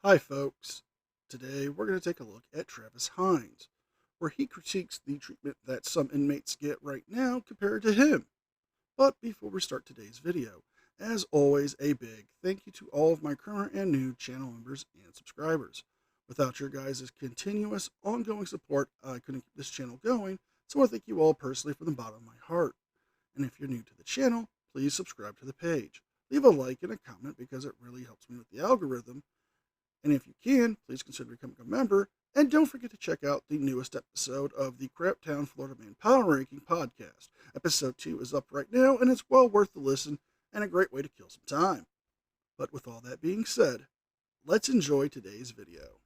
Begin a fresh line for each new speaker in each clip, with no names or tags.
Hi folks, today we're going to take a look at Travis Hines, where he critiques the treatment that some inmates get right now compared to him. But before we start today's video, as always, a big thank you to all of my current and new channel members and subscribers. Without your guys' continuous, ongoing support, I couldn't keep this channel going, so I thank you all personally from the bottom of my heart. And if you're new to the channel, please subscribe to the page. Leave a like and a comment because it really helps me with the algorithm. And if you can, please consider becoming a member. And don't forget to check out the newest episode of the Craptown Florida Man Power Ranking podcast. Episode 2 is up right now, and it's well worth the listen and a great way to kill some time. But with all that being said, let's enjoy today's video.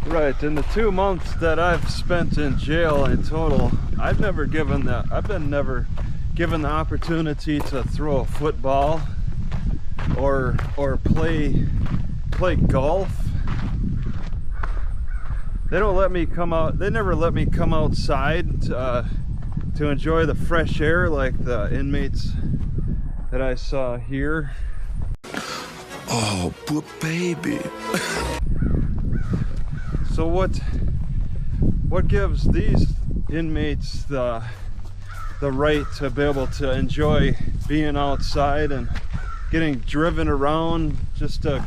Right, in the 2 months that I've spent in jail in total, I've never given the opportunity to throw a football or play golf. They don't let me come out. They never let me come outside to enjoy the fresh air like the inmates that I saw here.
Oh, poor baby.
So what gives these inmates the right to be able to enjoy being outside and getting driven around just to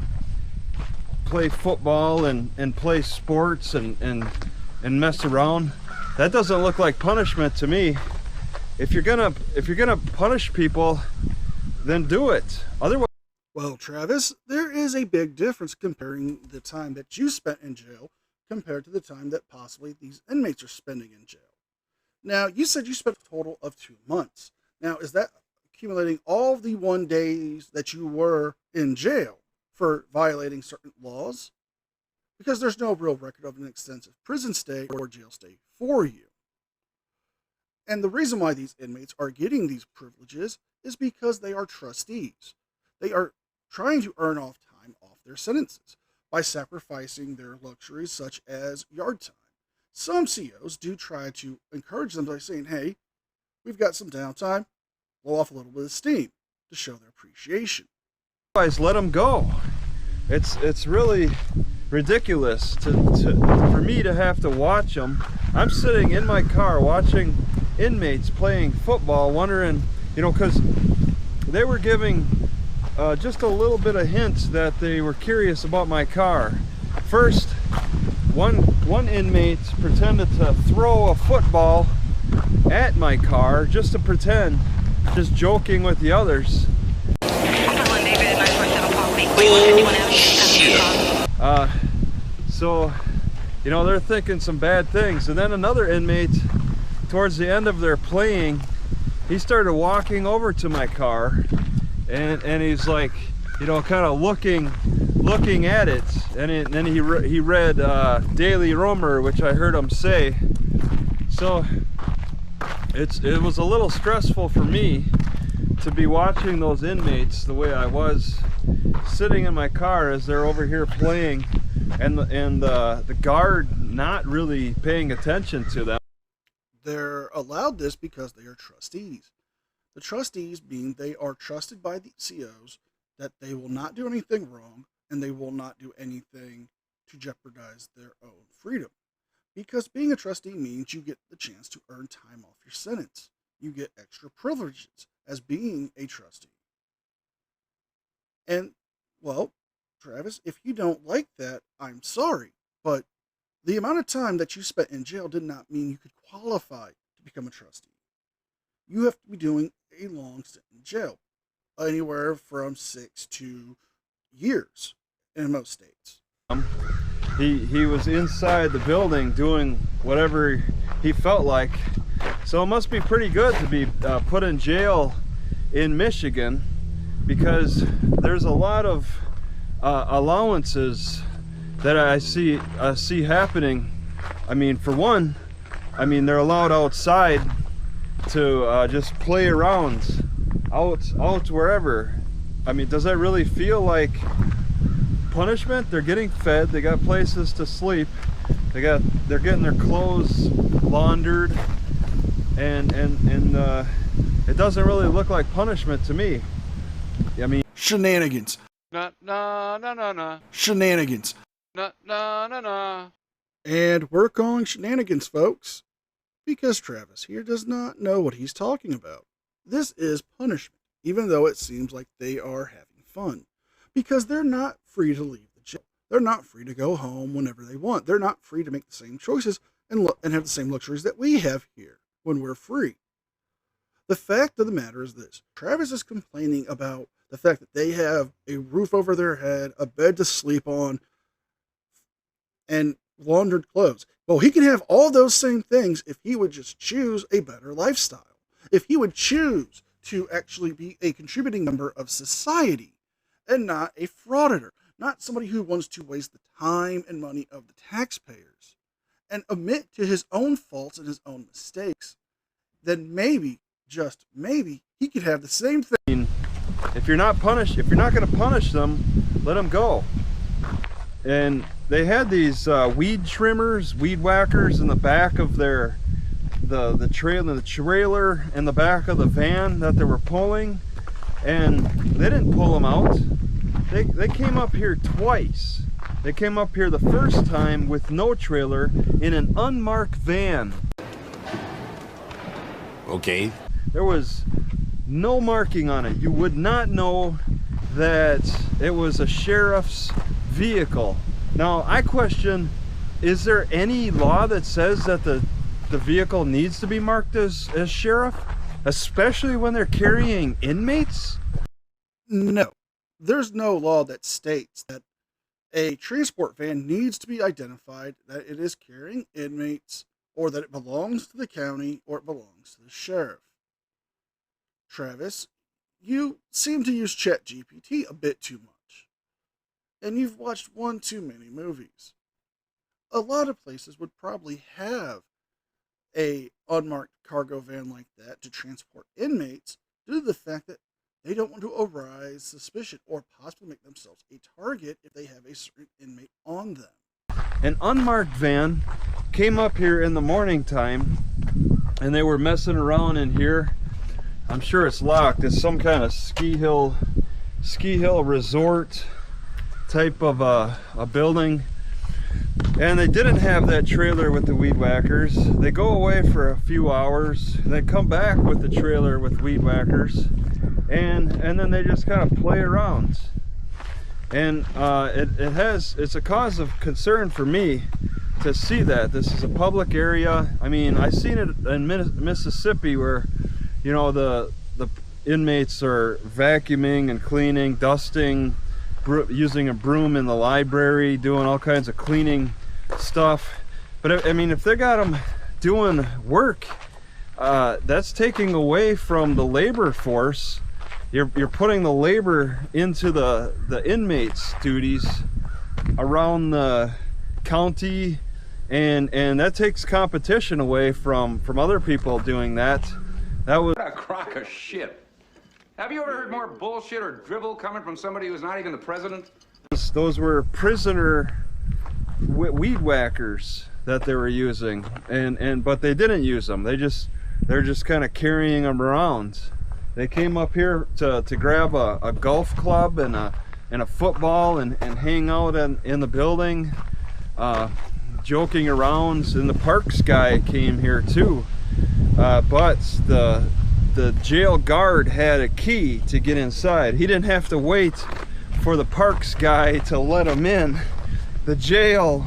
play football and play sports and mess around? That doesn't look like punishment to me. If you're gonna punish people, then do it. Otherwise,
Well, Travis, there is a big difference comparing the time that you spent in jail compared to the time that possibly these inmates are spending in jail. Now, you said you spent a total of 2 months. Now, is that accumulating all the 1 days that you were in jail for violating certain laws? Because there's no real record of an extensive prison stay or jail stay for you. And the reason why these inmates are getting these privileges is because they are trustees. They are trying to earn off time off their sentences by sacrificing their luxuries such as yard time. Some COs do try to encourage them by saying, hey, we've got some downtime, blow off a little bit of steam to show their appreciation.
let them go. It's really ridiculous for me to have to watch them. I'm sitting in my car watching inmates playing football, wondering, because they were giving just a little bit of hints that they were curious about my car. First, one inmate pretended to throw a football at my car just to pretend, just joking with the others. So, they're thinking some bad things. And then another inmate, towards the end of their playing, he started walking over to my car, and he's like, kind of looking at it, and then he read Daily Roamer, which I heard him say. So it was a little stressful for me to be watching those inmates the way I was, sitting in my car as they're over here playing, and the guard not really paying attention to them.
They're allowed this because they are trustees. The trustees being they are trusted by the COs that they will not do anything wrong and they will not do anything to jeopardize their own freedom. Because being a trustee means you get the chance to earn time off your sentence. You get extra privileges as being a trustee. And, well, Travis, if you don't like that, I'm sorry. But the amount of time that you spent in jail did not mean you could qualify to become a trustee. You have to be doing a long stint in jail, anywhere from 6 to years in most states.
He was inside the building doing whatever he felt like. So it must be pretty good to be put in jail in Michigan, because there's a lot of allowances that I see happening. I mean, for one, they're allowed outside to just play around out wherever. Does that really feel like punishment? They're getting fed, they got places to sleep, they're getting their clothes laundered, and it doesn't really look like punishment to me.
Shenanigans.
Na na na na na
Shenanigans.
na na na na.
And we're calling shenanigans, folks, because Travis here does not know what he's talking about. This is punishment, even though it seems like they are having fun, because they're not free to leave the jail. They're not free to go home whenever they want. They're not free to make the same choices and have the same luxuries that we have here when we're free. The fact of the matter is this: Travis is complaining about the fact that they have a roof over their head, a bed to sleep on, and laundered clothes. Well, he can have all those same things if he would just choose a better lifestyle. If he would choose to actually be a contributing member of society and not a frauditor, not somebody who wants to waste the time and money of the taxpayers and admit to his own faults and his own mistakes, then maybe, just maybe, he could have the same thing.
If you're not going to punish them, let them go. And they had these weed trimmers, weed whackers in the back of the trailer in the back of the van that they were pulling, and they didn't pull them out. They came up here twice. They came up here the first time with no trailer in an unmarked van.
Okay.
There was no marking on it. You would not know that it was a sheriff's vehicle. Now, I question, is there any law that says that the vehicle needs to be marked as sheriff, especially when they're carrying inmates?
No, there's no law that states that a transport van needs to be identified that it is carrying inmates, or that it belongs to the county, or it belongs to the sheriff. Travis, you seem to use ChatGPT a bit too much, and you've watched one too many movies. A lot of places would probably have a unmarked cargo van like that to transport inmates due to the fact that they don't want to arouse suspicion or possibly make themselves a target if they have a certain inmate on them.
An unmarked van came up here in the morning time, and they were messing around in here. I'm sure it's locked. It's some kind of ski hill resort type of a building, and they didn't have that trailer with the weed whackers. They go away for a few hours, and they come back with the trailer with weed whackers, and then they just kind of play around. And it's a cause of concern for me to see that. This is a public area. I mean, I've seen it in Mississippi where, you know, the inmates are vacuuming and cleaning, dusting, using a broom in the library, doing all kinds of cleaning stuff. But I mean, if they got them doing work, that's taking away from the labor force. You're putting the labor into the inmates' duties around the county, and that takes competition away from other people doing that. That was
What a crock of shit. Have you ever heard more bullshit or dribble coming from somebody who's not even the president?
those were prisoner weed whackers that they were using, but they didn't use them. They're just kind of carrying them around. They came up here to grab a golf club and a football and hang out in the building, joking around. And the parks guy came here too, but the jail guard had a key to get inside. He didn't have to wait for the parks guy to let him in. The jail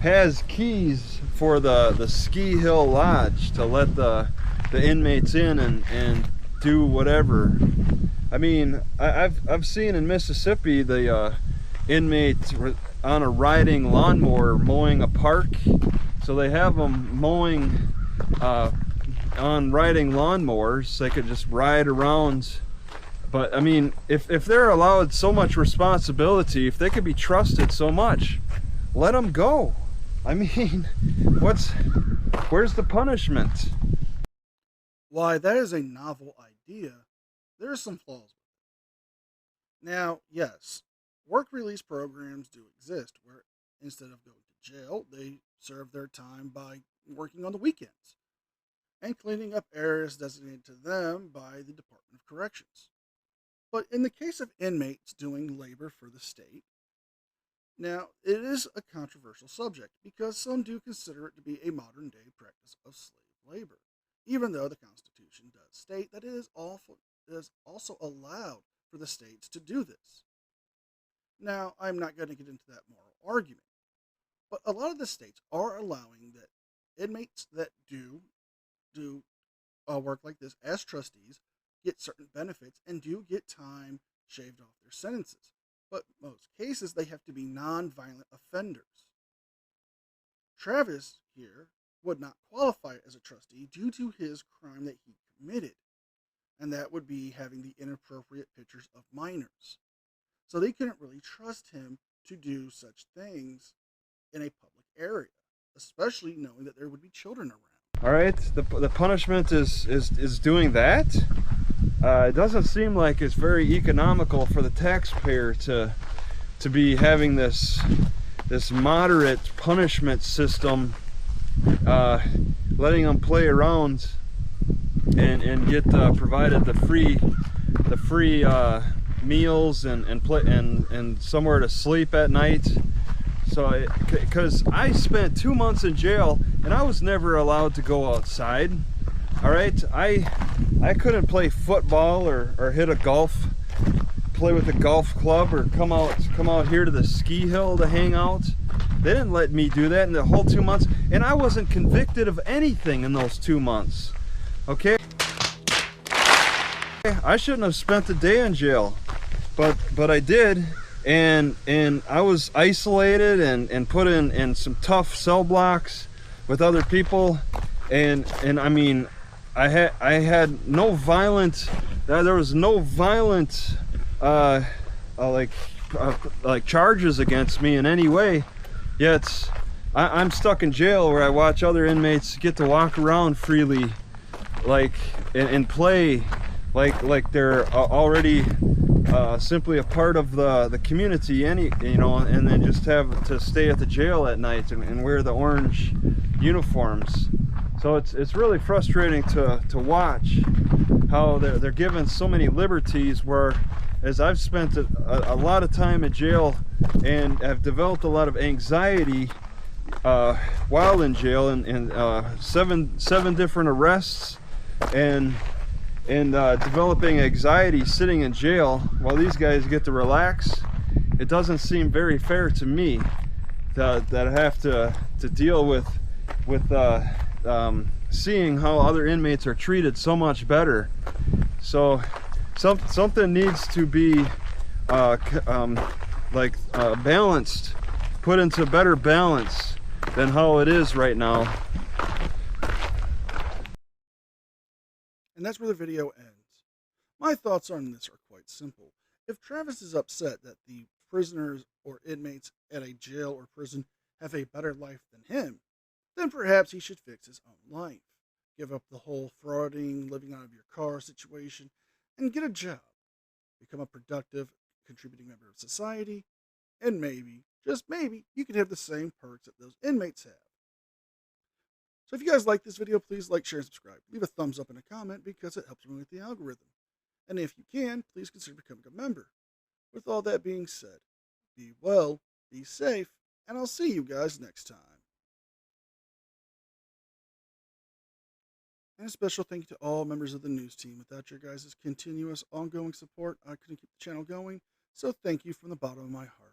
has keys for the ski hill lodge to let the inmates in and do whatever. I mean, I've seen in Mississippi the inmates on a riding lawnmower mowing a park. So they have them mowing on riding lawnmowers. They could just ride around. But I mean, if they're allowed so much responsibility, if they could be trusted so much, let them go. I mean, where's the punishment?
Why, that is a novel idea. There are some flaws with it. Now, yes, work release programs do exist where instead of going to jail, they serve their time by working on the weekends and cleaning up areas designated to them by the Department of Corrections. But in the case of inmates doing labor for the state, now it is a controversial subject because some do consider it to be a modern day practice of slave labor, even though the Constitution does state that it is also allowed for the states to do this. Now, I'm not going to get into that moral argument, but a lot of the states are allowing that inmates that do work like this as trustees get certain benefits and do get time shaved off their sentences. But most cases, they have to be non-violent offenders. Travis here would not qualify as a trustee due to his crime that he committed, and that would be having the inappropriate pictures of minors. So they couldn't really trust him to do such things in a public area, especially knowing that there would be children around.
All right, the punishment is doing that. It doesn't seem like it's very economical for the taxpayer to be having this moderate punishment system, letting them play around and get provided the free meals and somewhere to sleep at night. So, because I spent 2 months in jail and I was never allowed to go outside. All right, I couldn't play football or hit a play with a golf club or come out here to the ski hill to hang out. They didn't let me do that in the whole 2 months, and I wasn't convicted of anything in those 2 months. Okay, I shouldn't have spent the day in jail, but I did. And I was isolated and put in some tough cell blocks with other people, and I mean, I had no violent, there was no violent like charges against me in any way. Yet I'm stuck in jail where I watch other inmates get to walk around freely, like and play like they're already simply a part of the community, and then just have to stay at the jail at night and wear the orange uniforms. So it's really frustrating to watch how they're given so many liberties, whereas I've spent a lot of time in jail and have developed a lot of anxiety while in jail, and seven different arrests and developing anxiety sitting in jail while these guys get to relax. It doesn't seem very fair to me that I have to deal with seeing how other inmates are treated so much better. So something needs to be balanced, put into better balance than how it is right now.
And that's where the video ends. My thoughts on this are quite simple. If Travis is upset that the prisoners or inmates at a jail or prison have a better life than him, then perhaps he should fix his own life. Give up the whole frauding, living out of your car situation, and get a job. Become a productive, contributing member of society, and maybe, just maybe, you can have the same perks that those inmates have. So if you guys like this video, please like, share, and subscribe. Leave a thumbs up and a comment because it helps me with the algorithm. And if you can, please consider becoming a member. With all that being said, be well, be safe, and I'll see you guys next time. And a special thank you to all members of the news team. Without your guys' continuous, ongoing support, I couldn't keep the channel going. So thank you from the bottom of my heart.